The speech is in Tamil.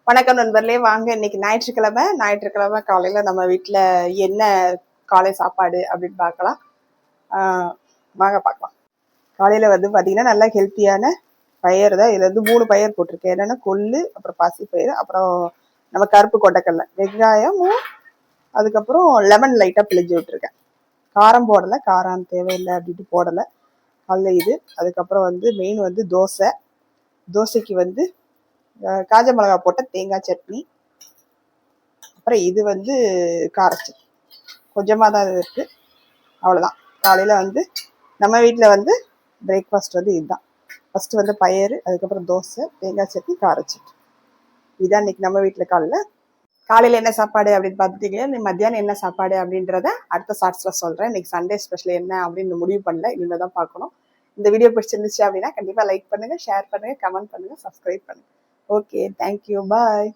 வணக்கம் நண்பர்களே, வாங்க இன்னைக்கு ஞாயிற்றுக்கிழமை காலையில நம்ம வீட்டில் என்ன காலை சாப்பாடு அப்படின்னு பார்க்கலாம். வாங்க பார்க்கலாம். காலையில் வந்து பார்த்தீங்கன்னா நல்லா ஹெல்த்தியான பயிர் தான். இதில் வந்து 3 பயிர் போட்டிருக்கேன். என்னென்னா கொள்ளு, அப்புறம் பாசிப்பயிறு, அப்புறம் நம்ம கருப்பு கொண்டைக்கடலை, வெங்காயமும், அதுக்கப்புறம் லெமன் லைட்டாக பிழிஞ்சு விட்டுருக்கேன். காரம் போடலை, காரம் தேவையில்லை அப்படின்ட்டு போடலை. அதில் இது. அதுக்கப்புறம் வந்து மெயின் வந்து தோசைக்கு வந்து காஞ்ச மிளகா போட்ட தேங்காய் சட்னி. அப்புறம் இது வந்து காரச்சட்னி கொஞ்சமாக தான் இருக்குது, அவ்வளோதான். காலையில் வந்து நம்ம வீட்டில் வந்து பிரேக்ஃபாஸ்ட் வந்து இதுதான். ஃபஸ்ட்டு வந்து பயிறு, அதுக்கப்புறம் தோசை, தேங்காய் சட்னி, காரச்சட்னி. இதுதான் இன்னைக்கு நம்ம வீட்டில் காலையில் என்ன சாப்பாடு அப்படின்னு பார்த்துட்டீங்களா? நீ மத்தியானம் என்ன சாப்பாடு அப்படின்றத அடுத்த ஷார்ட்ஸில் சொல்கிறேன். இன்னைக்கு சண்டே ஸ்பெஷல் என்ன அப்படின்னு முடிவு பண்ணல, இனிமேல் தான் பார்க்கணும். இந்த வீடியோ பிடிச்சிருந்துச்சு அப்படின்னா கண்டிப்பாக லைக் பண்ணுங்கள், ஷேர் பண்ணுங்கள், கமெண்ட் பண்ணுங்கள், சப்ஸ்கிரைப் பண்ணுங்கள். ஓகே, தேங்க்யூ, பாய்.